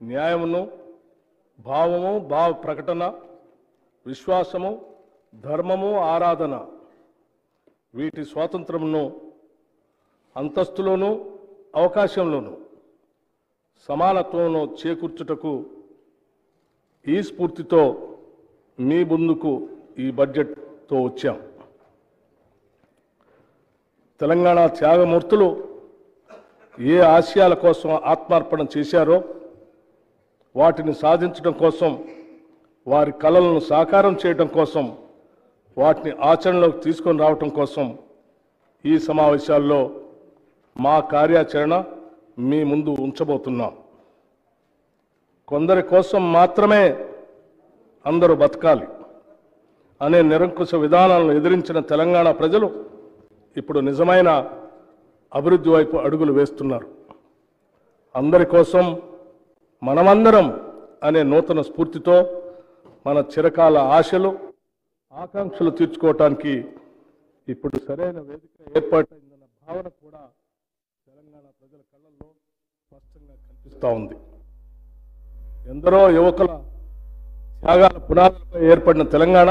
న్యాయమును, భావము, భావ ప్రకటన, విశ్వాసము, ధర్మము, ఆరాధన వీటి స్వాతంత్రమును అంతస్తులోనూ అవకాశంలోనూ సమానత్వంలో చేకూర్చుటకు ఈ స్ఫూర్తితో మీ ముందుకు ఈ బడ్జెట్తో వచ్చాం. తెలంగాణ త్యాగమూర్తులు ఏ ఆశయాల కోసం ఆత్మార్పణ చేశారో వాటిని సాధించడం కోసం, వారి కలలను సాకారం చేయడం కోసం, వాటిని ఆచరణలోకి తీసుకొని రావటం కోసం ఈ సమావేశాల్లో మా కార్యాచరణ మీ ముందు ఉంచబోతున్నాం. కొందరి కోసం మాత్రమే అందరూ బతకాలి అనే నిరంకుశ విధానాలను ఎదిరించిన తెలంగాణ ప్రజలు ఇప్పుడు నిజమైన అభివృద్ధి వైపు అడుగులు వేస్తున్నారు. అందరి కోసం మనమందరం అనే నూతన స్ఫూర్తితో మన చిరకాల ఆశలు, ఆకాంక్షలు తీర్చుకోవటానికి ఇప్పుడు సరైన వేదిక ఏర్పాటైందన్న భావన కూడా తెలంగాణ ప్రజల కళ్ళల్లో స్పష్టంగా కనిపిస్తూ ఉంది. ఎందరో యువకుల త్యాగాల పునాదులపై ఏర్పడిన తెలంగాణ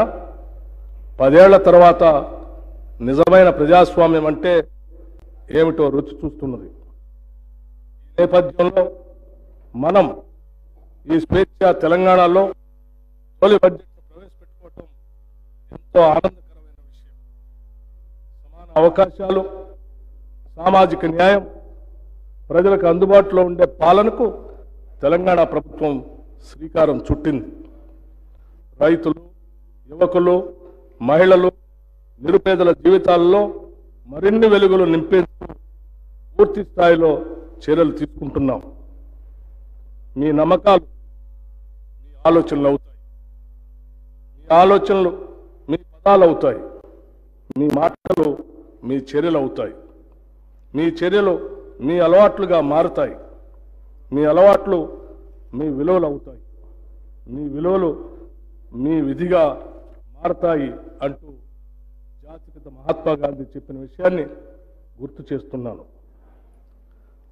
10 ఏళ్ల తర్వాత నిజమైన ప్రజాస్వామ్యం అంటే ఏమిటో రుచి చూస్తున్నది. ఈ నేపథ్యంలో మనం ఈ స్వేచ్ఛ తెలంగాణలో తొలి బడ్జెట్ను ప్రవేశపెట్టుకోవటం ఎంతో ఆనందకరమైన విషయం. సమాన అవకాశాలు, సామాజిక న్యాయం, ప్రజలకు అందుబాటులో ఉండే పాలనకు తెలంగాణ ప్రభుత్వం శ్రీకారం చుట్టింది. రైతులు, యువకులు, మహిళలు, నిరుపేదల జీవితాల్లో మరిన్ని వెలుగులు నింపేందుకు పూర్తి స్థాయిలో చర్యలు తీసుకుంటున్నాం. మీ నమ్మకాలు మీ ఆలోచనలు అవుతాయి, మీ ఆలోచనలు మీ పదాలు అవుతాయి, మీ మాటలు మీ చర్యలు అవుతాయి, మీ చర్యలు మీ అలవాట్లుగా మారుతాయి, మీ అలవాట్లు మీ విలువలు అవుతాయి, మీ విలువలు మీ విధిగా మారతాయి అంటూ జాతిపిత మహాత్మా గాంధీ చెప్పిన విషయాన్ని గుర్తు చేస్తున్నాను.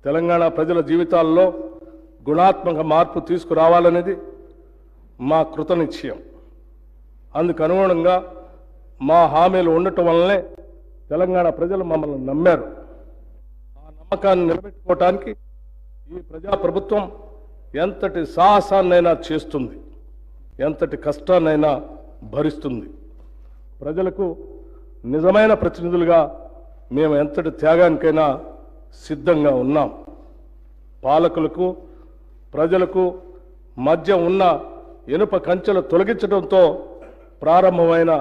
తెలంగాణ ప్రజల జీవితాల్లో గుణాత్మక మార్పు తీసుకురావాలనేది మా కృతనిశ్చయం. అందుకు అనుగుణంగా మా హామీలు ఉండటం వల్లనే తెలంగాణ ప్రజలు మమ్మల్ని నమ్మారు. ఆ నమ్మకాన్ని నిలబెట్టుకోవటానికి ఈ ప్రజాప్రభుత్వం ఎంతటి సాహసాన్నైనా చేస్తుంది, ఎంతటి కష్టాన్నైనా భరిస్తుంది. ప్రజలకు నిజమైన ప్రతినిధులుగా మేము ఎంతటి త్యాగానికైనా సిద్ధంగా ఉన్నాం. పాలకులకు, ప్రజలకు మధ్య ఉన్న ఇనుప కంచెలు తొలగించడంతో ప్రారంభమైన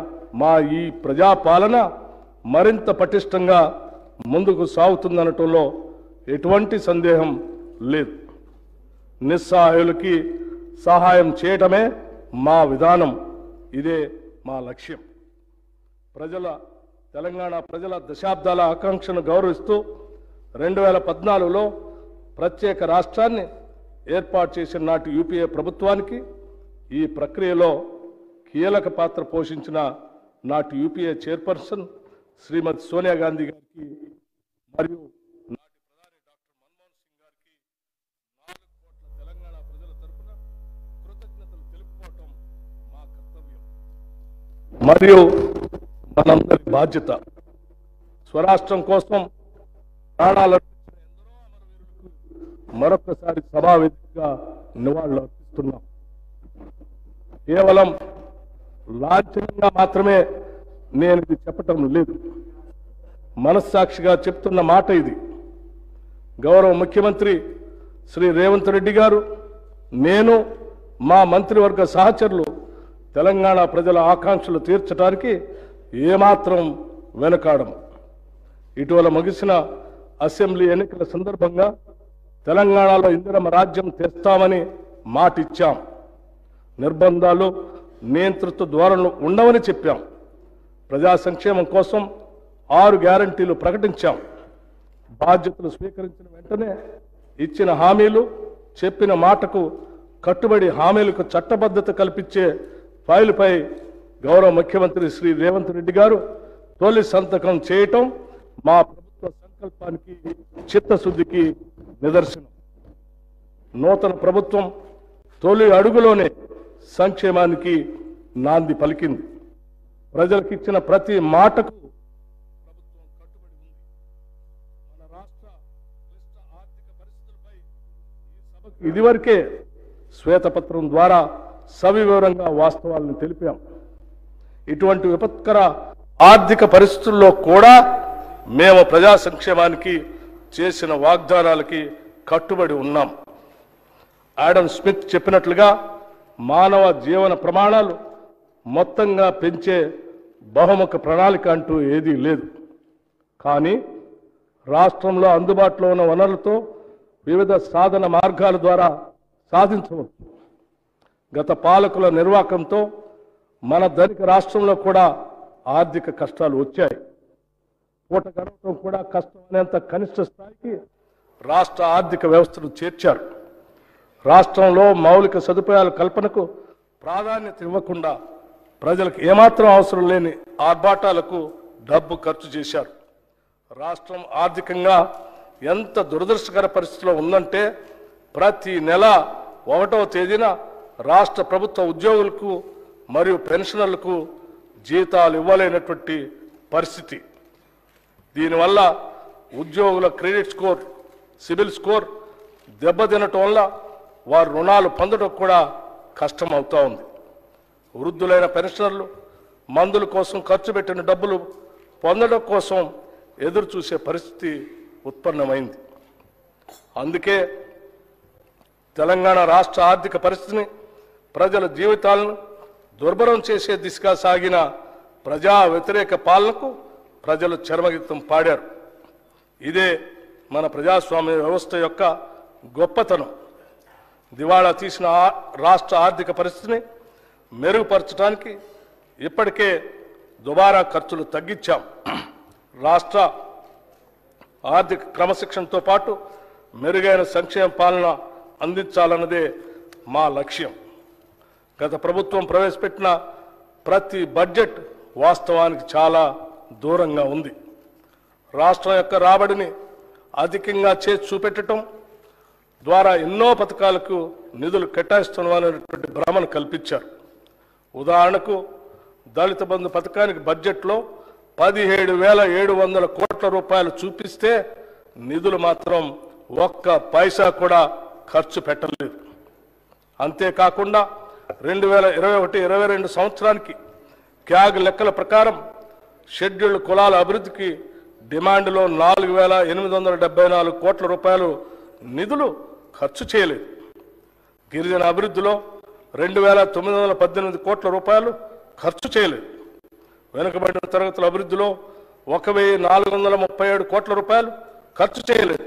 మా ఈ ప్రజాపాలన మరింత పటిష్టంగా ముందుకు సాగుతుందనటంలో ఎటువంటి సందేహం లేదు. నిస్సహాయులకి సహాయం చేయటమే మా విధానం, ఇదే మా లక్ష్యం. తెలంగాణ ప్రజల దశాబ్దాల ఆకాంక్షను గౌరవిస్తూ 2014లో ప్రత్యేక రాష్ట్రాన్ని ఏర్పాటు చేసిన నాటి యూపీఏ ప్రభుత్వానికి ఈ ప్రక్రియలో కీలక పాత్ర పోషించిన నాటి యూపీఏ చైర్పర్సన్ శ్రీమతి సోనియా గాంధీ గారికి మరియు నాటి ప్రధాని డాక్టర్ మన్మోహన్ సింగ్ గారికి 4 కోట్ల తెలంగాణ ప్రజల తరఫున కృతజ్ఞతలు తెలుపుకోవటం మా కర్తవ్యం మరియు మనందరి బాధ్యత. స్వరాష్ట్రం కోసం ప్రాణాలు అర్పించిన ఎందరో అమరవీరులకు మరొకసారి సభావేదికగా నివాళులు అర్పిస్తున్నాం. కేవలం లాంఛనంగా మాత్రమే నేను ఇది చెప్పటం లేదు, మనస్సాక్షిగా చెప్తున్న మాట ఇది. గౌరవ ముఖ్యమంత్రి శ్రీ రేవంత్ రెడ్డి గారు, నేను, మా మంత్రివర్గ సహచరులు తెలంగాణ ప్రజల ఆకాంక్షలు తీర్చడానికి ఏమాత్రం వెనుకాడము. ఇటీవల ముగిసిన అసెంబ్లీ ఎన్నికల సందర్భంగా తెలంగాణలో ఇందిరమ్మ రాజ్యం తెస్తామని మాటిచ్చాం. నిర్బంధాలు, నియంతృత్వ ధోరణులు ఉండవని చెప్పాం. ప్రజా సంక్షేమం కోసం 6 గ్యారంటీలు ప్రకటించాం. బాధ్యతలు స్వీకరించిన వెంటనే ఇచ్చిన హామీలు, చెప్పిన మాటకు కట్టుబడి హామీలకు చట్టబద్ధత కల్పించే ఫైలుపై గౌరవ ముఖ్యమంత్రి శ్రీ రేవంత్ రెడ్డి గారు తొలి సంతకం చేయటం మా ప్రభుత్వ సంకల్పానికి, చిత్తశుద్ధికి నిదర్శనం. నూతన ప్రభుత్వం తొలి అడుగులోనే సంక్షేమానికి నాంది పలికింది. ప్రజలకు ఇచ్చిన ప్రతి మాటకు ప్రభుత్వం కట్టుబడి ఉంది. మన రాష్ట్ర క్లిష్ట ఆర్థిక పరిస్థితులపై ఈ సభకు ఇదివరకే శ్వేతపత్రం ద్వారా సవివరంగా వాస్తవాలను తెలిపాం. ఇటువంటి విపత్కర ఆర్థిక పరిస్థితుల్లో కూడా మేము ప్రజా సంక్షేమానికి చేసిన వాగ్దానాలకి కట్టుబడి ఉన్నాం. ఆడమ్ స్మిత్ చెప్పినట్లుగా మానవ జీవన ప్రమాణాలు మొత్తంగా పెంచే బహుముఖ ప్రణాళిక అంటూ ఏదీ లేదు. కానీ రాష్ట్రంలో అందుబాటులో ఉన్న వనరులతో వివిధ సాధన మార్గాల ద్వారా సాధించవచ్చు. గత పాలకుల నిర్వాకంతో మన ధనిక రాష్ట్రంలో కూడా ఆర్థిక కష్టాలు వచ్చాయి. పూట గడవటం కూడా కష్టమైనంత కనిష్ట స్థాయికి రాష్ట్ర ఆర్థిక వ్యవస్థను చేర్చారు. రాష్ట్రంలో మౌలిక సదుపాయాల కల్పనకు ప్రాధాన్యత ఇవ్వకుండా ప్రజలకు ఏమాత్రం అవసరం లేని ఆర్భాటాలకు డబ్బు ఖర్చు చేశారు. రాష్ట్రం ఆర్థికంగా ఎంత దురదృష్టకర పరిస్థితిలో ఉందంటే ప్రతి నెల 1వ తేదీన రాష్ట్ర ప్రభుత్వ ఉద్యోగులకు మరియు పెన్షనర్లకు జీతాలు ఇవ్వలేనటువంటి పరిస్థితి. దీనివల్ల ఉద్యోగుల క్రెడిట్ స్కోర్, సిబిల్ స్కోర్ దెబ్బతినటం వల్ల వారు రుణాలు పొందడం కూడా కష్టం అవుతా ఉంది. వృద్ధులైన పెన్షనర్లు మందుల కోసం ఖర్చు పెట్టిన డబ్బులు పొందడం కోసం ఎదురు చూసే పరిస్థితి ఉత్పన్నమైంది. అందుకే తెలంగాణ రాష్ట్ర ఆర్థిక పరిస్థితిని, ప్రజల జీవితాలను దుర్భరం చేసే దిశగా సాగిన ప్రజా వ్యతిరేక పాలనకు ప్రజలు చరమగీతం పాడారు. ఇదే మన ప్రజాస్వామ్య వ్యవస్థ యొక్క గొప్పతనం. దివాళా తీసిన రాష్ట్ర ఆర్థిక పరిస్థితిని మెరుగుపరచడానికి ఇప్పటికే దుబారా ఖర్చులు తగ్గించాం. రాష్ట్ర ఆర్థిక క్రమశిక్షణతో పాటు మెరుగైన సంక్షేమ పాలన అందించాలన్నదే మా లక్ష్యం. గత ప్రభుత్వం ప్రవేశపెట్టిన ప్రతి బడ్జెట్ వాస్తవానికి చాలా దూరంగా ఉంది. రాష్ట్రం యొక్క రాబడిని అధికంగా చేసి చూపెట్టడం ద్వారా ఎన్నో పథకాలకు నిధులు కేటాయిస్తున్నామనేటువంటి భ్రమను కల్పించారు. ఉదాహరణకు దళిత బంధు పథకానికి బడ్జెట్లో 17,700 కోట్ల రూపాయలు చూపిస్తే నిధులు మాత్రం ఒక్క పైసా కూడా ఖర్చు పెట్టలేదు. అంతేకాకుండా 2021-22 సంవత్సరానికి క్యాగ్ లెక్కల ప్రకారం షెడ్యూల్డ్ కులాల అభివృద్ధికి డిమాండ్లో 4,874 కోట్ల రూపాయలు నిధులు ఖర్చు చేయలేదు. గిరిజన అభివృద్ధిలో 2,918 కోట్ల రూపాయలు ఖర్చు చేయలేదు. వెనుకబడిన తరగతుల అభివృద్ధిలో 1,437 కోట్ల రూపాయలు ఖర్చు చేయలేదు.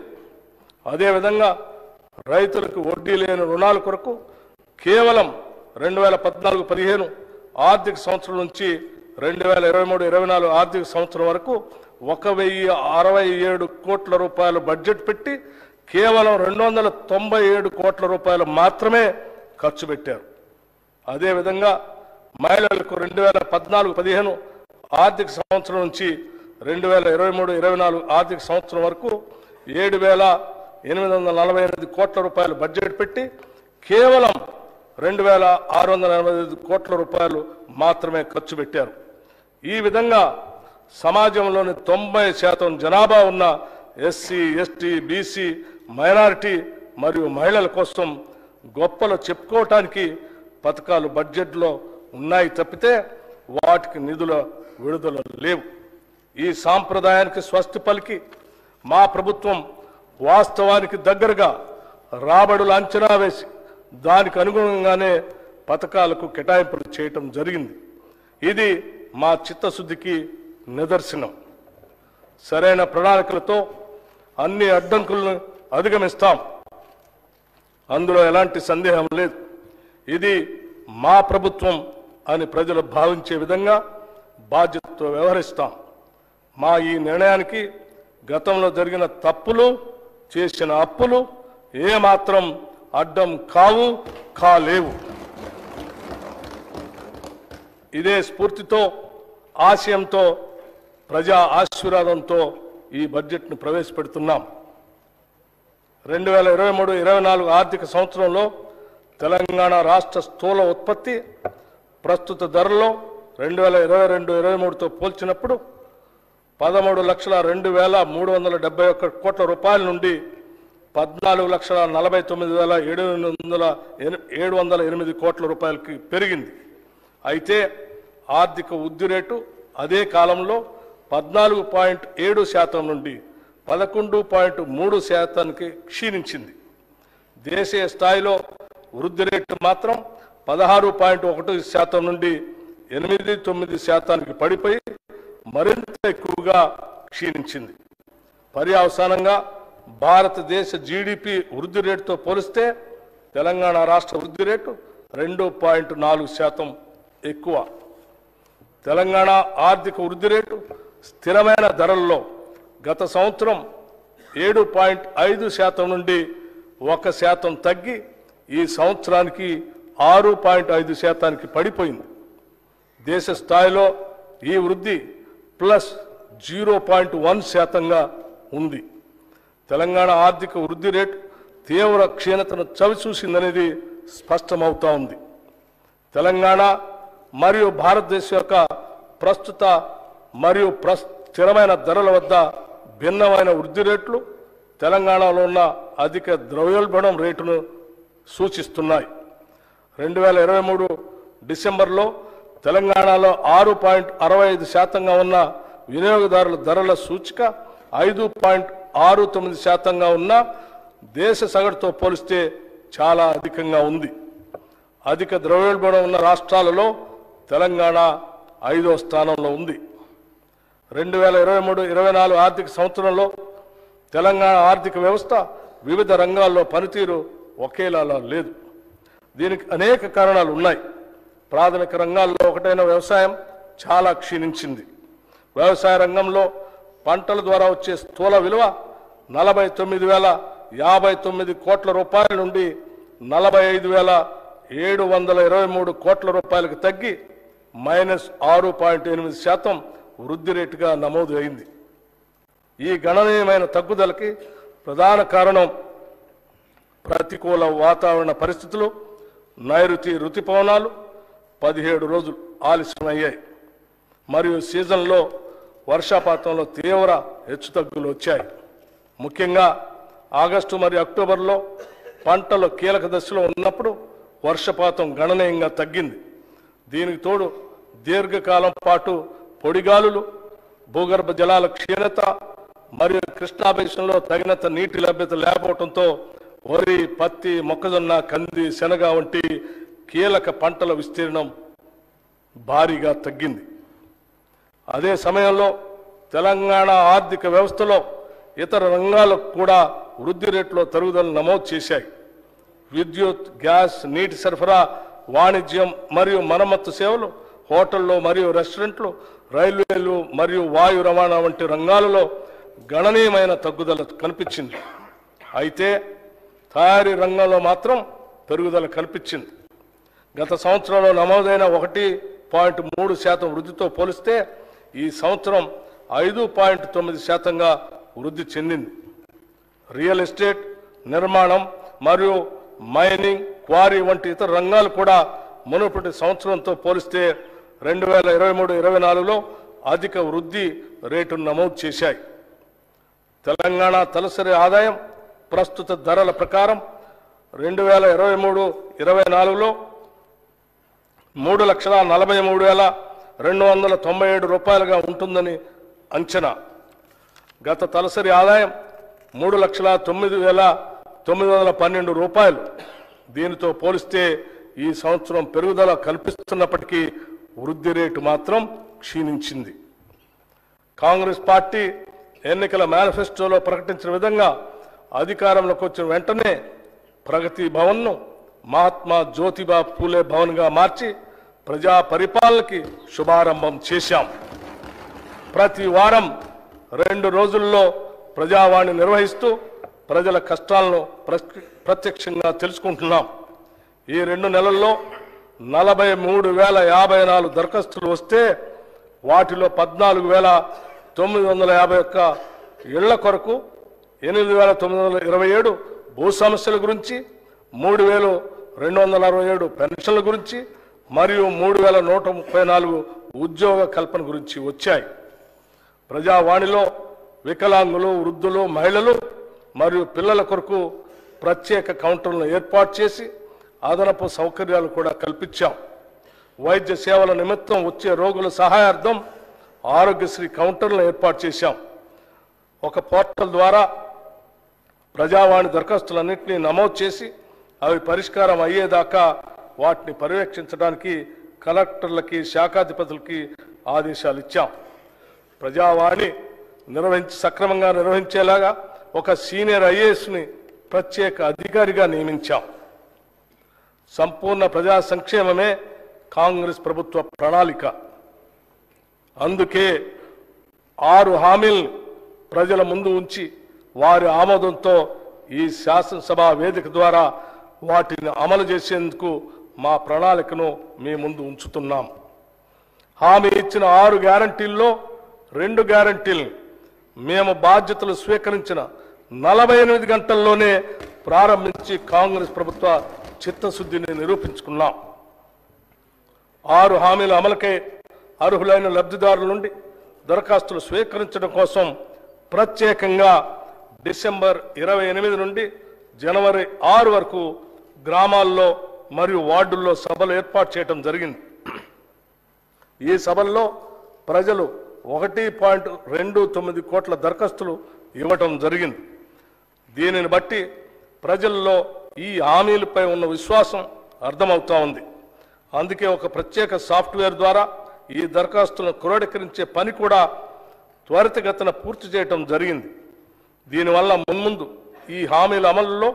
అదేవిధంగా రైతులకు వడ్డీ లేని రుణాల కొరకు కేవలం 2014-15 ఆర్థిక సంవత్సరం నుంచి 2023-24 ఆర్థిక సంవత్సరం వరకు 1,067 కోట్ల రూపాయలు బడ్జెట్ పెట్టి కేవలం 297 కోట్ల రూపాయలు మాత్రమే ఖర్చు పెట్టారు. అదేవిధంగా మహిళలకు 2014-15 ఆర్థిక సంవత్సరం నుంచి 2023-24 ఆర్థిక సంవత్సరం వరకు 7,848 కోట్ల రూపాయలు బడ్జెట్ పెట్టి కేవలం 2,685 కోట్ల రూపాయలు మాత్రమే ఖర్చు పెట్టారు. ఈ విధంగా సమాజంలోని 90% జనాభా ఉన్న ఎస్సీ, ఎస్టీ, బీసీ, మైనారిటీ మరియు మహిళల కోసం గొప్పలు చెప్పుకోవటానికి పథకాలు బడ్జెట్లో ఉన్నాయి తప్పితే వాటికి నిధుల విడుదల లేవు. ఈ సాంప్రదాయానికి స్వస్తి పలికి మా ప్రభుత్వం వాస్తవానికి దగ్గరగా రాబడులు అంచనా వేసి దానికి అనుగుణంగానే పథకాలకు కేటాయింపులు చేయటం జరిగింది. ఇది మా చిత్తశుద్ధికి నిదర్శనం. సరైన ప్రణాళికలతో అన్ని అడ్డంకులను అధిగమిస్తాం, అందులో ఎలాంటి సందేహం లేదు. ఇది మా ప్రభుత్వం అని ప్రజలు భావించే విధంగా బాధ్యతతో వ్యవహరిస్తాం. మా ఈ నిర్ణయానికి గతంలో జరిగిన తప్పులు, చేసిన అప్పులు ఏమాత్రం అడ్డం కాలేవు. ఇదే స్ఫూర్తితో, ఆశయంతో, ప్రజా ఆశీర్వాదంతో ఈ బడ్జెట్ను ప్రవేశపెడుతున్నాం. 2023-24 ఆర్థిక సంవత్సరంలో తెలంగాణ రాష్ట్ర స్థూల ఉత్పత్తి ప్రస్తుత ధరల్లో 2022-23తో పోల్చినప్పుడు 13,02,371 కోట్ల రూపాయల నుండి 14,49,708 కోట్ల రూపాయలకి పెరిగింది. అయితే ఆర్థిక వృద్ధి రేటు అదే కాలంలో 14.7% నుండి 11.3% క్షీణించింది. దేశీయ స్థాయిలో వృద్ధి రేటు మాత్రం 16.1% నుండి 8.9% పడిపోయి మరింత ఎక్కువగా క్షీణించింది. పర్యవసానంగా భారతదేశ జీడిపి వృద్ధి రేటుతో పోలిస్తే తెలంగాణ రాష్ట్ర వృద్ధి రేటు 2.4% ఎక్కువ. తెలంగాణ ఆర్థిక వృద్ధి రేటు స్థిరమైన ధరల్లో గత సంవత్సరం 7.5% నుండి 1% తగ్గి ఈ సంవత్సరానికి 6.5%కి పడిపోయింది. దేశ స్థాయిలో ఈ వృద్ధి +0.1%గా ఉంది. తెలంగాణ ఆర్థిక వృద్ధి రేటు తీవ్ర క్షీణతను చవిచూసిందనేది స్పష్టమవుతా ఉంది. తెలంగాణ మరియు భారతదేశం యొక్క ప్రస్తుత మరియు స్థిరమైన ధరల వద్ద భిన్నమైన వృద్ధి రేట్లు తెలంగాణలో ఉన్న అధిక ద్రవ్యోల్బణం రేటును సూచిస్తున్నాయి. 2023 డిసెంబర్లో తెలంగాణలో 6.65%గా ఉన్న వినియోగదారుల ధరల సూచిక 5.69%గా ఉన్న దేశ సగటుతో పోలిస్తే చాలా అధికంగా ఉంది. అధిక ద్రవ్యోల్బణం ఉన్న రాష్ట్రాలలో తెలంగాణ 5వ స్థానంలో ఉంది. 2023-24 ఆర్థిక సంవత్సరంలో తెలంగాణ ఆర్థిక వ్యవస్థ వివిధ రంగాల్లో పనితీరు ఒకేలా లేదు. దీనికి అనేక కారణాలు ఉన్నాయి. ప్రాథమిక రంగాల్లో ఒకటైన వ్యవసాయం చాలా క్షీణించింది. వ్యవసాయ రంగంలో పంటల ద్వారా వచ్చే స్థూల విలువ 49,059 కోట్ల రూపాయల నుండి 45,723 కోట్ల రూపాయలకు తగ్గి -6.8% వృద్ధి రేటుగా నమోదు అయింది. ఈ గణనీయమైన తగ్గుదలకి ప్రధాన కారణం ప్రతికూల వాతావరణ పరిస్థితులు, నైరుతి రుతుపవనాలు 17 రోజులు ఆలస్యమయ్యాయి మరియు సీజన్లో వర్షపాతంలో తీవ్ర హెచ్చుతగ్గులు వచ్చాయి. ముఖ్యంగా ఆగస్టు మరియు అక్టోబర్లో పంటలు కీలక దశలో ఉన్నప్పుడు వర్షపాతం గణనీయంగా తగ్గింది. దీనికి తోడు దీర్ఘకాలం పాటు పొడిగాలులు, భూగర్భ జలాల క్షీణత మరియు కృష్ణా బేసిన్లో తగినంత నీటి లభ్యత లేకపోవడంతో వరి, పత్తి, మొక్కజొన్న, కంది, శనగ వంటి కీలక పంటల విస్తీర్ణం భారీగా తగ్గింది. అదే సమయంలో తెలంగాణ ఆర్థిక వ్యవస్థలో ఇతర రంగాలకు కూడా వృద్ధి రేట్లో తరుగుదల నమోదు చేశాయి. విద్యుత్, గ్యాస్, నీటి సరఫరా, వాణిజ్యం మరియు మరమ్మత్తు సేవలు, హోటళ్లు మరియు రెస్టారెంట్లు, రైల్వేలు మరియు వాయు రవాణా వంటి రంగాలలో గణనీయమైన తగ్గుదల కనిపించింది. అయితే తయారీ రంగంలో మాత్రం పెరుగుదల కనిపించింది. గత సంవత్సరంలో నమోదైన 1.3% వృద్ధితో పోలిస్తే ఈ సంవత్సరం 5.9%గా వృద్ధి చెందింది. రియల్ ఎస్టేట్, నిర్మాణం మరియు మైనింగ్, క్వారీ వంటి ఇతర రంగాలు కూడా మునుపటి సంవత్సరంతో పోలిస్తే 2023-24లో అధిక వృద్ధి రేటును నమోదు చేశాయి. తెలంగాణ తలసరి ఆదాయం ప్రస్తుత ధరల ప్రకారం 2023-24లో 3,43,297 రూపాయలుగా ఉంటుందని అంచనా. గత తలసరి ఆదాయం 3,09,912 రూపాయలు. దీనితో పోలిస్తే ఈ సంవత్సరం పెరుగుదల కల్పిస్తున్నప్పటికీ వృద్ధి రేటు మాత్రం క్షీణించింది. కాంగ్రెస్ పార్టీ ఎన్నికల మేనిఫెస్టోలో ప్రకటించిన విధంగా అధికారంలోకి వచ్చిన వెంటనే ప్రగతి భవన్ను మహాత్మా జ్యోతిబా పూలే భవన్గా మార్చి ప్రజా పరిపాలనకి శుభారంభం చేశాం. ప్రతి వారం 2 రోజుల్లో ప్రజావాణి నిర్వహిస్తూ ప్రజల కష్టాలను ప్రత్యక్షంగా తెలుసుకుంటున్నాం. ఈ 2 నెలల్లో 43,054 దరఖాస్తులు వస్తే వాటిలో 14,951 ఇళ్ల కొరకు, 8,927 భూ సమస్యల గురించి, 267 పెన్షన్ల గురించి మరియు 3134 ఉద్యోగ కల్పన గురించి వచ్చాయి. ప్రజావాణిలో వికలాంగులు, వృద్ధులు, మహిళలు మరియు పిల్లల కొరకు ప్రత్యేక కౌంటర్లను ఏర్పాటు చేసి అదనపు సౌకర్యాలు కూడా కల్పించాం. వైద్య సేవల నిమిత్తం వచ్చే రోగుల సహాయార్థం ఆరోగ్యశ్రీ కౌంటర్లను ఏర్పాటు చేశాం. ఒక పోర్టల్ ద్వారా ప్రజావాణి దరఖాస్తులన్నింటినీ నమోదు చేసి అవి పరిష్కారం అయ్యేదాకా వాటిని పర్యవేక్షించడానికి కలెక్టర్లకి, శాఖాధిపతులకి ఆదేశాలు ఇచ్చాం. ప్రజావాణి సక్రమంగా నిర్వహించేలాగా ఒక సీనియర్ ఐఏఎస్ని ప్రత్యేక అధికారిగా నియమించాం. సంపూర్ణ ప్రజా సంక్షేమమే కాంగ్రెస్ ప్రభుత్వ ప్రణాళిక. అందుకే 6 హామీలను ప్రజల ముందు ఉంచి వారి ఆమోదంతో ఈ శాసనసభ వేదిక ద్వారా వాటిని అమలు చేసేందుకు మా ప్రణాళికను మీ ముందు ఉంచుతున్నాం. హామీ ఇచ్చిన 6 గ్యారంటీల్లో 2 గ్యారంటీలను మేము బాధ్యతలు స్వీకరించిన 48 గంటల్లోనే ప్రారంభించి కాంగ్రెస్ ప్రభుత్వ చిత్తశుద్ధిని నిరూపించుకున్నాం. 6 హామీల అమలుకై అర్హులైన లబ్ధిదారుల నుండి దరఖాస్తులు స్వీకరించడం కోసం ప్రత్యేకంగా డిసెంబర్ 28 నుండి జనవరి 6 వరకు గ్రామాల్లో మరియు వార్డుల్లో సభలు ఏర్పాటు చేయడం జరిగింది. ఈ సభల్లో ప్రజలు 1.29 కోట్ల దరఖాస్తులు ఇవ్వటం జరిగింది. దీనిని బట్టి ప్రజల్లో ఈ హామీలపై ఉన్న విశ్వాసం అర్థమవుతా ఉంది. అందుకే ఒక ప్రత్యేక సాఫ్ట్వేర్ ద్వారా ఈ దరఖాస్తులను క్రోడీకరించే పని కూడా త్వరితగతిన పూర్తి చేయటం జరిగింది. దీనివల్ల మున్ముందు ఈ హామీల అమలులో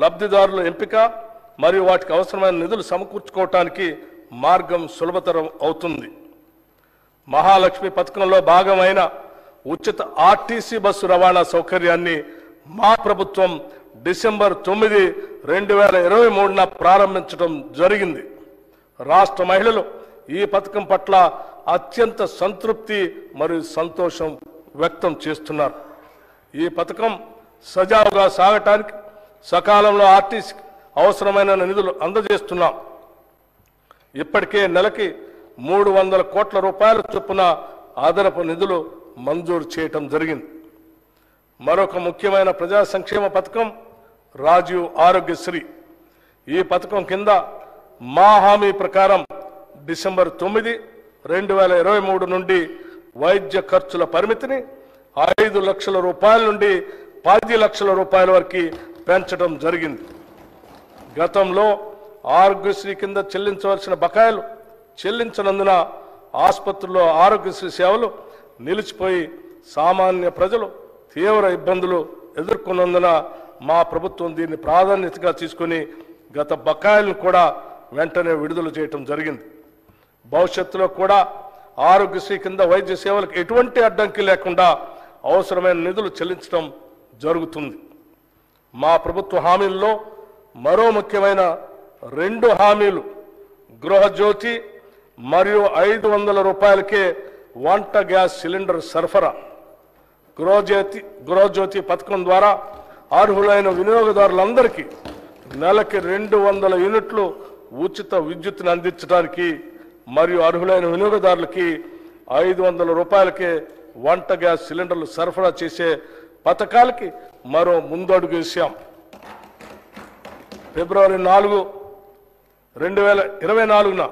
లబ్ధిదారుల ఎంపిక మరియు వాటికి అవసరమైన నిధులు సమకూర్చుకోవటానికి మార్గం సులభతరం అవుతుంది. మహాలక్ష్మి పథకంలో భాగమైన ఉచిత ఆర్టీసీ బస్సు రవాణా సౌకర్యాన్ని మా ప్రభుత్వం డిసెంబర్ 9, 2023న ప్రారంభించడం జరిగింది. రాష్ట్ర మహిళలు ఈ పథకం పట్ల అత్యంత సంతృప్తి మరియు సంతోషం వ్యక్తం చేస్తున్నారు. ఈ పథకం సజావుగా సాగటానికి సకాలంలో ఆర్టీసీకి అవసరమైన నిధులు అందజేస్తున్నాం. ఇప్పటికే నెలకి 300 కోట్ల రూపాయల చొప్పున అదనపు నిధులు మంజూరు చేయటం జరిగింది. మరొక ముఖ్యమైన ప్రజా సంక్షేమ పథకం రాజీవ్ ఆరోగ్యశ్రీ. ఈ పథకం కింద మా హామీ ప్రకారం డిసెంబర్ 9, 2023 నుండి వైద్య ఖర్చుల పరిమితిని 5 లక్షల రూపాయల నుండి 10 లక్షల రూపాయల వరకు పెంచడం జరిగింది. గతంలో ఆరోగ్యశ్రీ కింద చెల్లించవలసిన బకాయిలు చెల్లించనందున ఆసుపత్రుల్లో ఆరోగ్యశ్రీ సేవలు నిలిచిపోయి సామాన్య ప్రజలు తీవ్ర ఇబ్బందులు ఎదుర్కొన్నందున మా ప్రభుత్వం దీన్ని ప్రాధాన్యతగా తీసుకుని గత బకాయిలను కూడా వెంటనే విడుదల చేయటం జరిగింది. భవిష్యత్తులో కూడా ఆరోగ్యశ్రీ కింద వైద్య సేవలకు ఎటువంటి అడ్డంకి లేకుండా అవసరమైన నిధులు చెల్లించడం జరుగుతుంది. మా ప్రభుత్వ హామీల్లో మరో ముఖ్యమైన 2 హామీలు గృహజ్యోతి మరియు 500 రూపాయలకే వంట గ్యాస్ సిలిండర్ సరఫరా. గృహజ్యోతి పథకం ద్వారా అర్హులైన వినియోగదారులందరికీ నెలకి 200 యూనిట్లు ఉచిత విద్యుత్తును అందించడానికి మరియు అర్హులైన వినియోగదారులకి 500 రూపాయలకే వంట గ్యాస్ సిలిండర్లు సరఫరా చేసే పథకాలకి మరో ముందడుగు వేశాం. ఫిబ్రవరి 4, 2024న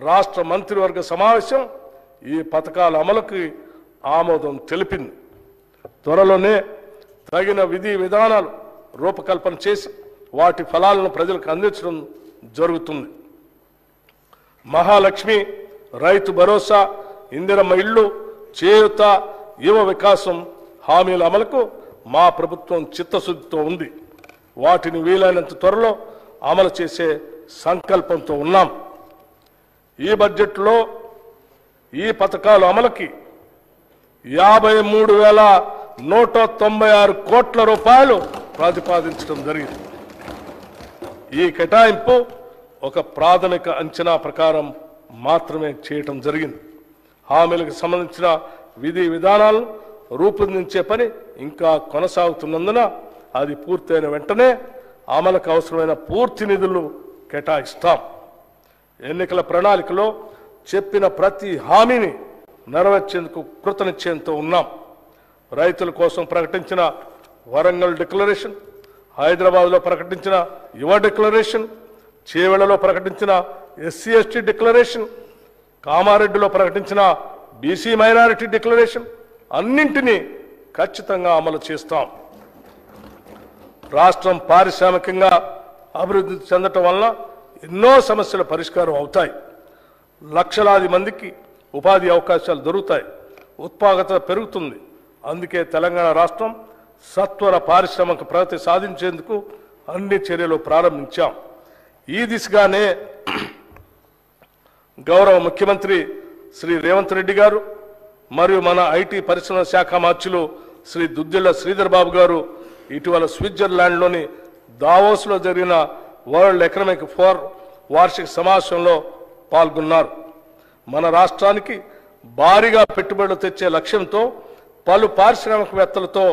రాష్ట్ర మంత్రివర్గ సమావేశం ఈ పథకాల అమలుకి ఆమోదం తెలిపింది. త్వరలోనే తగిన విధి విధానాలు రూపకల్పన చేసి వాటి ఫలాలను ప్రజలకు అందించడం జరుగుతుంది. మహాలక్ష్మి, రైతు భరోసా, ఇందిరమ్మ ఇళ్ళు, చేయూత, యువ వికాసం హామీల అమలుకు మా ప్రభుత్వం చిత్తశుద్ధితో ఉంది. వాటిని వీలైనంత త్వరలో అమలు చేసే సంకల్పంతో ఉన్నాం. ఈ బడ్జెట్లో ఈ పథకాల అమలుకి 53,196 కోట్ల రూపాయలు ప్రతిపాదించడం జరిగింది. ఈ కేటాయింపు ఒక ప్రాథమిక అంచనా ప్రకారం మాత్రమే చేయటం జరిగింది. హామీలకు సంబంధించిన విధి విధానాలను రూపొందించే పని ఇంకా కొనసాగుతున్నందున అది పూర్తయిన వెంటనే అమలుకు అవసరమైన పూర్తి నిధులు కేటాయిస్తాం. ఎన్నికల ప్రణాళికలో చెప్పిన ప్రతి హామీని నెరవేర్చేందుకు కృతనిశ్చయంతో ఉన్నాం. రైతుల కోసం ప్రకటించిన వరంగల్ డిక్లరేషన్, హైదరాబాద్లో ప్రకటించిన యువ డిక్లరేషన్, చేవెళ్లలో ప్రకటించిన ఎస్సీ ఎస్టీ డిక్లరేషన్, కామారెడ్డిలో ప్రకటించిన బీసీ మైనారిటీ డిక్లరేషన్ అన్నింటినీ ఖచ్చితంగా అమలు చేస్తాం. రాష్ట్రం పారిశ్రామికంగా అభివృద్ధి చెందటం వలన ఎన్నో సమస్యల పరిష్కారం అవుతాయి. లక్షలాది మందికి ఉపాధి అవకాశాలు దొరుకుతాయి. ఉత్పాదకత పెరుగుతుంది. అందుకే తెలంగాణ రాష్ట్రం సత్వర పారిశ్రామిక ప్రగతి సాధించేందుకు అన్ని చర్యలు ప్రారంభించాం. ఈ దిశగానే గౌరవ ముఖ్యమంత్రి శ్రీ రేవంత్ రెడ్డి గారు మరియు మన ఐటీ పరిశ్రమల శాఖ మార్చులు శ్రీ దుద్దిళ్ల శ్రీధర్ బాబు గారు ఇటీవల స్విట్జర్లాండ్లోని దావోస్లో జరిగిన వరల్డ్ ఎకనామిక్ ఫోరం వార్షిక సమావేశంలో పాల్గొన్నారు. మన రాష్ట్రానికి భారీగా పెట్టుబడులు తెచ్చే లక్ష్యంతో పలు పారిశ్రామికవేత్తలతో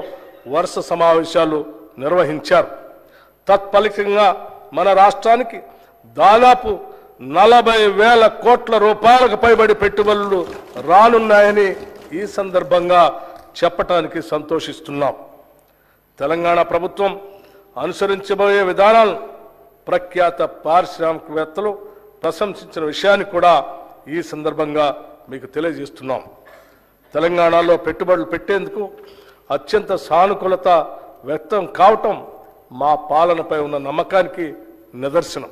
వరుస సమావేశాలు నిర్వహించారు. తత్ఫలితంగా మన రాష్ట్రానికి దాదాపు 40,000 కోట్ల రూపాయలకు పైబడి పెట్టుబడులు రానున్నాయని ఈ సందర్భంగా చెప్పటానికి సంతోషిస్తున్నాం. తెలంగాణ ప్రభుత్వం అనుసరించబోయే విధానాలను ప్రఖ్యాత పారిశ్రామికవేత్తలు ప్రశంసించిన విషయాన్ని కూడా ఈ సందర్భంగా మీకు తెలియజేస్తున్నాం. తెలంగాణలో పెట్టుబడులు పెట్టేందుకు అత్యంత సానుకూలత వ్యక్తం కావటం మా పాలనపై ఉన్న నమ్మకానికి నిదర్శనం.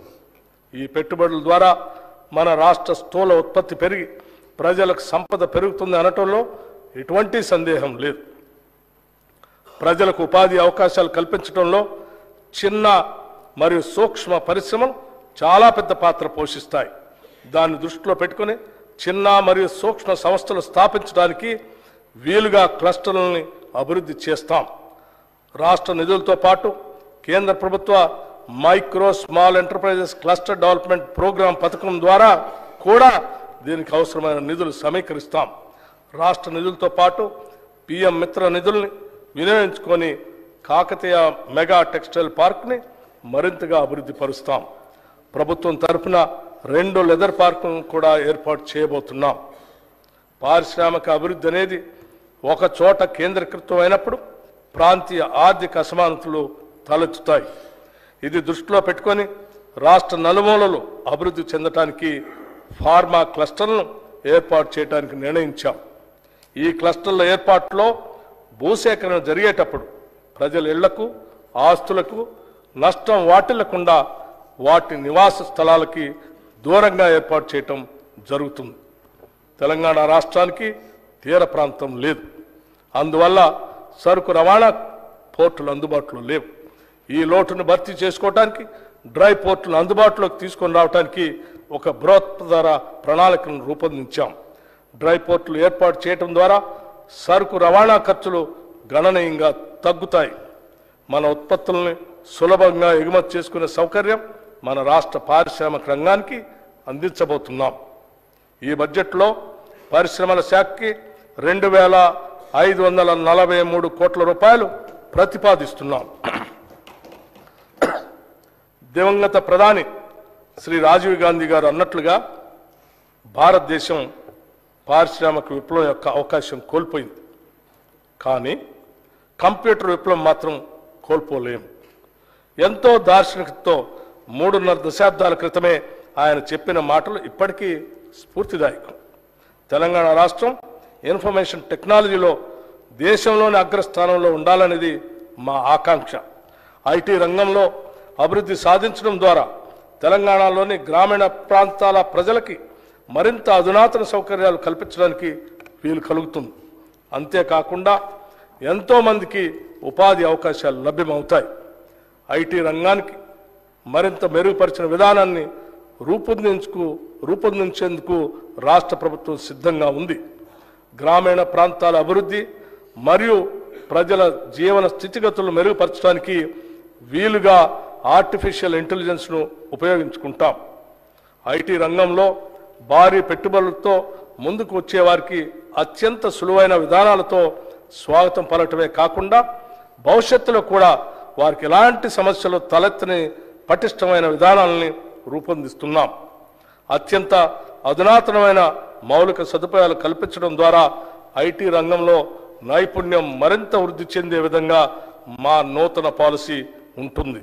ఈ పెట్టుబడుల ద్వారా మన రాష్ట్ర స్థూల ఉత్పత్తి పెరిగి ప్రజలకు సంపద పెరుగుతుంది అనటంలో ఎటువంటి సందేహం లేదు. ప్రజలకు ఉపాధి అవకాశాలు కల్పించడంలో చిన్న మరియు సూక్ష్మ పరిశ్రమలు చాలా పెద్ద పాత్ర పోషిస్తాయి. దాన్ని దృష్టిలో పెట్టుకుని చిన్న మరియు సూక్ష్మ సంస్థలు స్థాపించడానికి వీలుగా క్లస్టర్లని అభివృద్ధి చేస్తాం. రాష్ట్ర నిధులతో పాటు కేంద్ర ప్రభుత్వ micro small enterprises cluster development programme పథకం ద్వారా కూడా దీనికి అవసరమైన నిధులు సమీకరిస్తాం. రాష్ట్ర నిధులతో పాటు పిఎం మిత్ర నిధుల్ని వినియోగించుకొని కాకతీయ మెగా టెక్స్టైల్ పార్క్ని మరింతగా అభివృద్ధి పరుస్తాం. ప్రభుత్వం తరఫున 2 లెదర్ పార్కులను కూడా ఏర్పాటు చేయబోతున్నాం. పారిశ్రామిక అభివృద్ధి అనేది ఒక చోట కేంద్రీకృతం అయినప్పుడు ప్రాంతీయ ఆర్థిక అసమానతలు తలెత్తుతాయి. ఇది దృష్టిలో పెట్టుకొని రాష్ట్ర నలుమూలలు అభివృద్ధి చెందడానికి ఫార్మా క్లస్టర్లను ఏర్పాటు చేయడానికి నిర్ణయించాం. ఈ క్లస్టర్ల ఏర్పాటులో భూసేకరణ జరిగేటప్పుడు ప్రజల ఇళ్లకు ఆస్తులకు నష్టం వాటిల్లకుండా వాటి నివాస స్థలాలకి దూరంగా ఏర్పాటు చేయటం జరుగుతుంది. తెలంగాణ రాష్ట్రానికి తీర ప్రాంతం లేదు. అందువల్ల సరుకు రవాణా పోర్టులు అందుబాటులో లేవు. ఈ లోటును భర్తీ చేసుకోవడానికి డ్రై పోర్టులను అందుబాటులోకి తీసుకొని రావడానికి ఒక బృహత్తర ప్రణాళికను రూపొందించాం. డ్రై పోర్టులు ఏర్పాటు చేయడం ద్వారా సరుకు రవాణా ఖర్చులు గణనీయంగా తగ్గుతాయి. మన ఉత్పత్తుల్ని సులభంగా ఎగుమతి చేసుకునే సౌకర్యం మన రాష్ట్ర పారిశ్రామిక రంగానికి అందించబోతున్నాం. ఈ బడ్జెట్లో పరిశ్రమల శాఖకి 2,543 కోట్ల రూపాయలు ప్రతిపాదిస్తున్నాం. దివంగత ప్రధాని శ్రీ రాజీవ్ గాంధీ గారు అన్నట్లుగా భారతదేశం పారిశ్రామిక విప్లవం యొక్క అవకాశం కోల్పోయింది. కానీ కంప్యూటర్ విప్లవం మాత్రం కోల్పోలేము. ఎంతో దార్శనికతతో 3.5 దశాబ్దాల క్రితమే ఆయన చెప్పిన మాటలు ఇప్పటికీ స్ఫూర్తిదాయకం. తెలంగాణ రాష్ట్రం ఇన్ఫర్మేషన్ టెక్నాలజీలో దేశంలోని అగ్రస్థానంలో ఉండాలనేది మా ఆకాంక్ష. ఐటీ రంగంలో అభివృద్ధి సాధించడం ద్వారా తెలంగాణలోని గ్రామీణ ప్రాంతాల ప్రజలకి మరింత అధునాతన సౌకర్యాలు కల్పించడానికి వీలు కలుగుతుంది. అంతేకాకుండా ఎంతోమందికి ఉపాధి అవకాశాలు లభ్యమవుతాయి. ఐటీ రంగానికి మరింత మెరుగుపరిచిన విధానాన్ని రూపొందించేందుకు రాష్ట్ర ప్రభుత్వం సిద్ధంగా ఉంది. గ్రామీణ ప్రాంతాల అభివృద్ధి మరియు ప్రజల జీవన స్థితిగతులను మెరుగుపరచడానికి వీలుగా ఆర్టిఫిషియల్ ఇంటెలిజెన్స్ను ఉపయోగించుకుంటాం. ఐటీ రంగంలో భారీ పెట్టుబడులతో ముందుకు వచ్చేవారికి అత్యంత సులువైన విధానాలతో స్వాగతం పలకటమే కాకుండా భవిష్యత్తులో కూడా వారికి ఎలాంటి సమస్యలు తలెత్తని పటిష్టమైన విధానాలని రూపొందిస్తున్నాం. అత్యంత అధునాతనమైన మౌలిక సదుపాయాలు కల్పించడం ద్వారా ఐటీ రంగంలో నైపుణ్యం మరింత వృద్ధి చెందే విధంగా మా నూతన పాలసీ ఉంటుంది.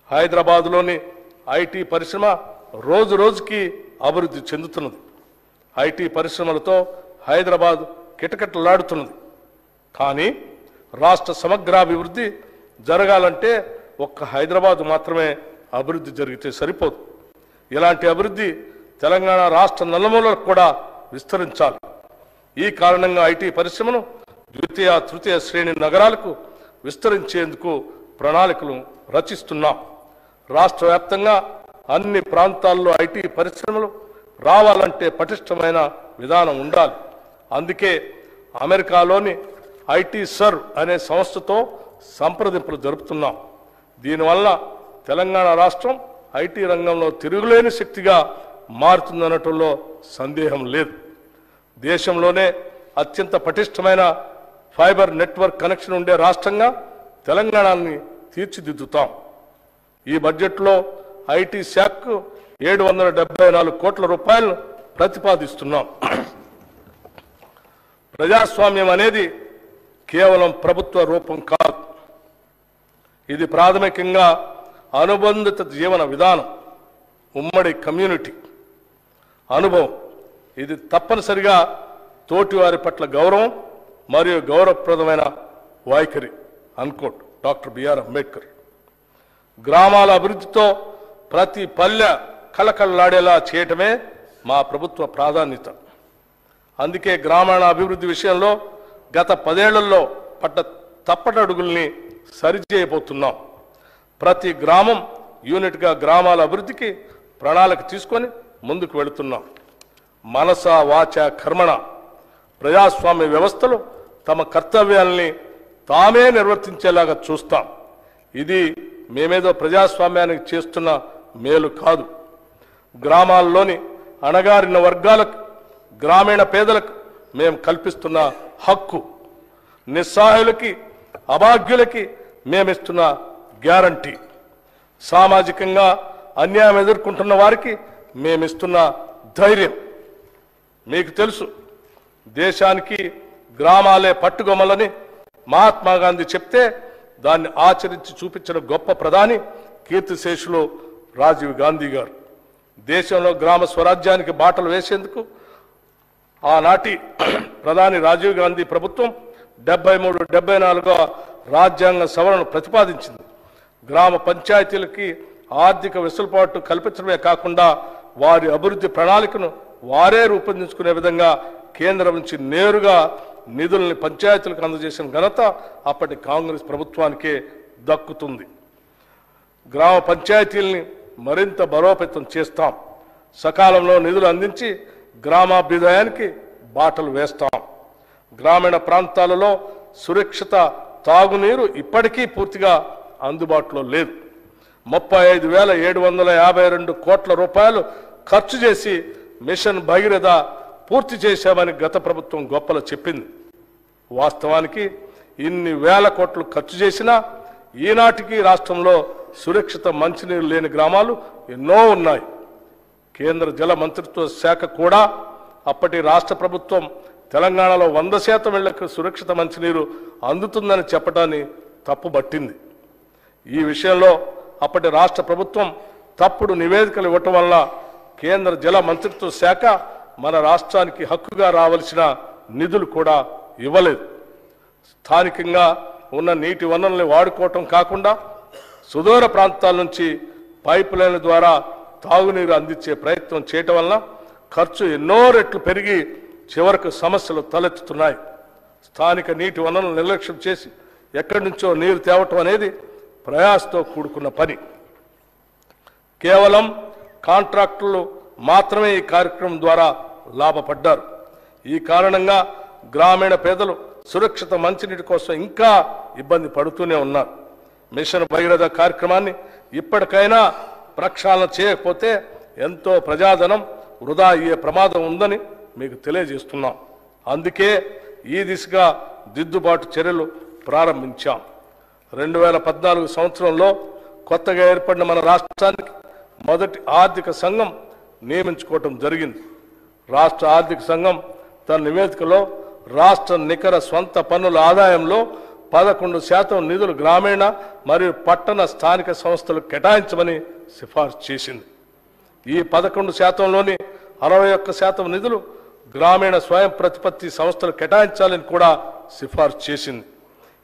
హైదరాబాద్లోని ఐటీ పరిశ్రమ రోజు రోజుకి అభివృద్ధి చెందుతున్నది. ఐటీ పరిశ్రమలతో హైదరాబాద్ కిటకిటలాడుతున్నది. కానీ రాష్ట్ర సమగ్రాభివృద్ధి జరగాలంటే ఒక్క హైదరాబాద్ మాత్రమే అభివృద్ధి జరిగితే సరిపోదు. ఇలాంటి అభివృద్ధి తెలంగాణ రాష్ట్ర నలుమూలలకు కూడా విస్తరించాలి. ఈ కారణంగా ఐటీ పరిశ్రమను ద్వితీయ తృతీయ శ్రేణి నగరాలకు విస్తరించేందుకు ప్రణాళికలు రచిస్తున్నాం. రాష్ట్ర వ్యాప్తంగా అన్ని ప్రాంతాల్లో ఐటీ పరిశ్రమలు రావాలంటే పటిష్టమైన విధానం ఉండాలి. అందుకే అమెరికాలోని ఐటీ సర్వ్ అనే సంస్థతో సంప్రదింపులు జరుపుతున్నాం. దీనివల్ల తెలంగాణ రాష్ట్రం ఐటీ రంగంలో తిరుగులేని శక్తిగా మారుతుందనటంలో సందేహం లేదు. దేశంలోనే అత్యంత పటిష్టమైన ఫైబర్ నెట్వర్క్ కనెక్షన్ ఉండే రాష్ట్రంగా తెలంగాణని తీర్చిదిద్దుతాం. ఈ బడ్జెట్లో ఐటీ శాఖకు 774 కోట్ల రూపాయలను ప్రతిపాదిస్తున్నాం. ప్రజాస్వామ్యం అనేది కేవలం ప్రభుత్వ రూపం కాదు. ఇది ప్రాథమికంగా అనుబంధిత జీవన విధానం, ఉమ్మడి కమ్యూనిటీ అనుభవం. ఇది తప్పనిసరిగా తోటివారి పట్ల గౌరవం మరియు గౌరవప్రదమైన వైఖరి అన్కోట్ డాక్టర్ బిఆర్ అంబేద్కర్. గ్రామాల అభివృద్ధితో ప్రతి పల్లె కళకళలాడేలా చేయటమే మా ప్రభుత్వ ప్రాధాన్యత. అందుకే గ్రామీణ అభివృద్ధి విషయంలో గత 10 ఏళ్లలో పడ్డ తప్పటడుగుల్ని సరిచేయబోతున్నాం. ప్రతి గ్రామం యూనిట్గా గ్రామాల అభివృద్ధికి ప్రణాళిక తీసుకొని ముందుకు వెళుతున్నాం. మనస వాచ కర్మణ ప్రజాస్వామ్య వ్యవస్థలు తమ కర్తవ్యాల్ని తామే నిర్వర్తించేలాగా చూస్తాం. ఇది మేమేదో ప్రజాస్వామ్యానికి చేస్తున్న మేలు కాదు. గ్రామాల్లోని అణగారిన వర్గాలకు, గ్రామీణ పేదలకు మేము కల్పిస్తున్న హక్కు, నిస్సహాయులకి అభాగ్యులకి మేమిస్తున్న గ్యారంటీ, సామాజికంగా అన్యాయం ఎదుర్కొంటున్న వారికి మేమిస్తున్న ధైర్యం. మీకు తెలుసు, దేశానికి గ్రామాలే పట్టుగొమ్మలని మహాత్మా గాంధీ చెప్తే దాన్ని ఆచరించి చూపించిన గొప్ప ప్రధాని కీర్తిశేషులు రాజీవ్ గాంధీ గారు. దేశంలో గ్రామ స్వరాజ్యానికి బాటలు వేసేందుకు ఆనాటి ప్రధాని రాజీవ్ గాంధీ ప్రభుత్వం 73-74వ రాజ్యాంగ సవరణ ప్రతిపాదించింది. గ్రామ పంచాయతీలకి ఆర్థిక వెసులుబాటు కల్పించడమే కాకుండా వారి అభివృద్ధి ప్రణాళికను వారే రూపొందించుకునే విధంగా కేంద్రం నుంచి నేరుగా నిధుల్ని పంచాయతీలకు అందజేసిన ఘనత అప్పటి కాంగ్రెస్ ప్రభుత్వానికే దక్కుతుంది. గ్రామ పంచాయతీల్ని మరింత బలోపేతం చేస్తాం. సకాలంలో నిధులు అందించి గ్రామాభ్యుదయానికి బాటలు వేస్తాం. గ్రామీణ ప్రాంతాలలో సురక్షిత తాగునీరు ఇప్పటికీ పూర్తిగా అందుబాటులో లేదు. 35,752 కోట్ల రూపాయలు ఖర్చు చేసి మిషన్ భగీరథ పూర్తి చేశామని గత ప్రభుత్వం గొప్పలు చెప్పింది. వాస్తవానికి ఇన్ని వేల కోట్లు ఖర్చు చేసినా ఈనాటికి రాష్ట్రంలో సురక్షిత మంచినీరు లేని గ్రామాలు ఎన్నో ఉన్నాయి. కేంద్ర జల మంత్రిత్వ శాఖ కూడా అప్పటి రాష్ట్ర ప్రభుత్వం తెలంగాణలో 100% ఇళ్లకు సురక్షిత మంచినీరు అందుతుందని చెప్పడాన్ని తప్పుబట్టింది. ఈ విషయంలో అప్పటి రాష్ట్ర ప్రభుత్వం తప్పుడు నివేదికలు ఇవ్వటం వల్ల కేంద్ర జల మంత్రిత్వ శాఖ మన రాష్ట్రానికి హక్కుగా రావాల్సిన నిధులు కూడా ఇవ్వలేదు. స్థానికంగా ఉన్న నీటి వనరుల్ని వాడుకోవటం కాకుండా సుదూర ప్రాంతాల నుంచి పైప్ లైన్ల ద్వారా తాగునీరు అందించే ప్రయత్నం చేయటం వల్ల ఖర్చు ఎన్నో రెట్లు పెరిగి చివరకు సమస్యలు తలెత్తుతున్నాయి. స్థానిక నీటి వనరులను నిర్లక్ష్యం చేసి ఎక్కడి నుంచో నీరు తేవటం అనేది ప్రయాసతో కూడుకున్న పని. కేవలం కాంట్రాక్టులు మాత్రమే ఈ కార్యక్రమం ద్వారా లాభపడ్డారు. ఈ కారణంగా గ్రామీణ పేదలు సురక్షిత మంచినీటి కోసం ఇంకా ఇబ్బంది పడుతూనే ఉన్నారు. మిషన్ భగీరథ కార్యక్రమాన్ని ఇప్పటికైనా ప్రక్షాళన చేయకపోతే ఎంతో ప్రజాధనం వృధా అయ్యే ప్రమాదం ఉందని మీకు తెలియజేస్తున్నాం. అందుకే ఈ దిశగా దిద్దుబాటు చర్యలు ప్రారంభించాం. 2014 సంవత్సరంలో కొత్తగా ఏర్పడిన మన రాష్ట్రానికి మొదటి ఆర్థిక సంఘం నియమించుకోవటం జరిగింది. రాష్ట్ర ఆర్థిక సంఘం తన నివేదికలో రాష్ట్ర నికర స్వంత పన్నుల ఆదాయంలో 11% నిధులు గ్రామీణ మరియు పట్టణ స్థానిక సంస్థలకు కేటాయించమని సిఫార్సు చేసింది. ఈ 11%లోని 61% నిధులు గ్రామీణ స్వయం ప్రతిపత్తి సంస్థలు కేటాయించాలని కూడా సిఫార్సు చేసింది.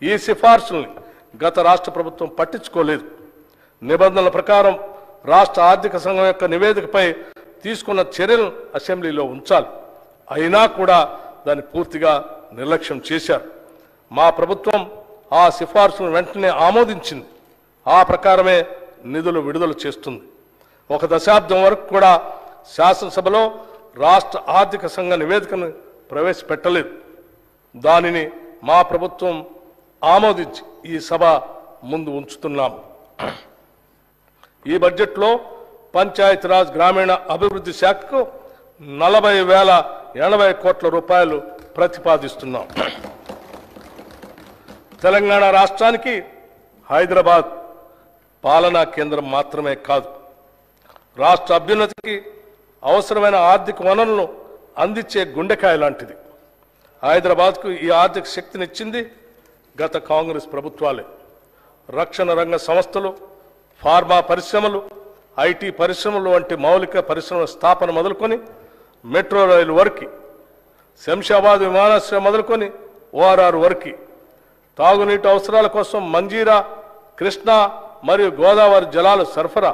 ఈ సిఫార్సుల్ని గత రాష్ట్ర ప్రభుత్వం పట్టించుకోలేదు. నిబంధనల ప్రకారం రాష్ట్ర ఆర్థిక సంఘం యొక్క నివేదికపై తీసుకున్న చర్యలను అసెంబ్లీలో ఉంచాలి. అయినా కూడా దాన్ని పూర్తిగా నిర్లక్ష్యం చేశారు. మా ప్రభుత్వం ఆ సిఫార్సులను వెంటనే ఆమోదించింది. ఆ ప్రకారమే నిధులు విడుదల చేస్తుంది. 1 దశాబ్దం వరకు కూడా శాసనసభలో రాష్ట్ర ఆర్థిక సంఘ నివేదికను ప్రవేశపెట్టలేదు. దానిని మా ప్రభుత్వం ఆమోదించి ఈ సభ ముందు ఉంచుతున్నాం. ఈ బడ్జెట్లో పంచాయతీరాజ్ గ్రామీణ అభివృద్ధి శాఖకు 40,080 కోట్ల రూపాయలు ప్రతిపాదిస్తున్నాం. తెలంగాణ రాష్ట్రానికి హైదరాబాద్ పాలనా కేంద్రం మాత్రమే కాదు, రాష్ట్ర అభ్యున్నతికి అవసరమైన ఆర్థిక వనరులను అందించే గుండెకాయ లాంటిది. హైదరాబాద్కు ఈ ఆర్థిక శక్తినిచ్చింది గత కాంగ్రెస్ ప్రభుత్వాలే. రక్షణ రంగ సంస్థలు, ఫార్మా పరిశ్రమలు, ఐటీ పరిశ్రమలు వంటి మౌలిక పరిశ్రమల స్థాపన మొదలుకొని మెట్రో రైలు వరకు, శంషాబాద్ విమానాశ్రయం మొదలుకొని ఓఆర్ఆర్ వరకు, తాగునీటి అవసరాల కోసం మంజీరా, కృష్ణా మరియు గోదావరి జలాలు సరఫరా,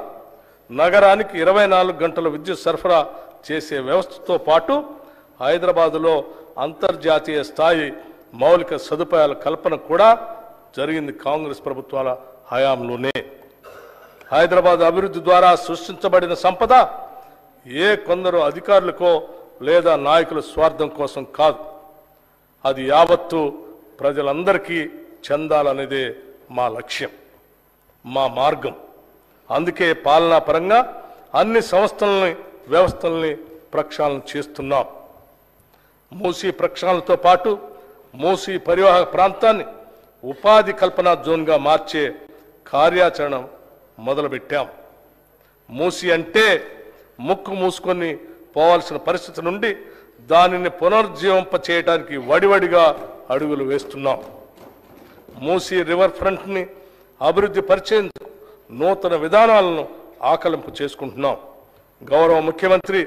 నగరానికి 24 గంటల విద్యుత్ సరఫరా చేసే వ్యవస్థతో పాటు హైదరాబాదులో అంతర్జాతీయ స్థాయి మౌలిక సదుపాయాల కల్పన కూడా జరిగింది కాంగ్రెస్ ప్రభుత్వాల హయాంలోనే. హైదరాబాద్ అభివృద్ధి ద్వారా సృష్టించబడిన సంపద కొందరు అధికారులకో లేదా నాయకుల స్వార్థం కోసం కాదు, అది యావత్తు ప్రజలందరికీ చెందాలనేదే మా లక్ష్యం, మా మార్గం. అందుకే పాలనా పరంగా అన్ని సంస్థలని, వ్యవస్థల్ని ప్రక్షాళన చేస్తున్నాం. మూసీ ప్రక్షాళనతో పాటు మూసీ పరివాహక ప్రాంతాన్ని ఉపాధి కల్పన జోన్గా మార్చే కార్యాచరణ మొదలుపెట్టాం. మూసీ అంటే ముక్కు మూసుకొని పోవాల్సిన పరిస్థితి నుండి దానిని పునరుజ్జీవింప చేయడానికి వడివడిగా అడుగులు వేస్తున్నాం. మూసీ రివర్ ఫ్రంట్ని అభివృద్ధి పరిచేందుకు నూతన విధానాలను ఆకలింపు చేసుకుంటున్నాం. గౌరవ ముఖ్యమంత్రి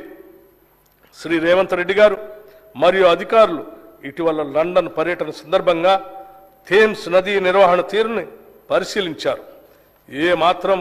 శ్రీ రేవంత్ రెడ్డి గారు మరియు అధికారులు ఇటీవల లండన్ పర్యటన సందర్భంగా థేమ్స్ నదీ నిర్వహణ తీరుని పరిశీలించారు. మాత్రం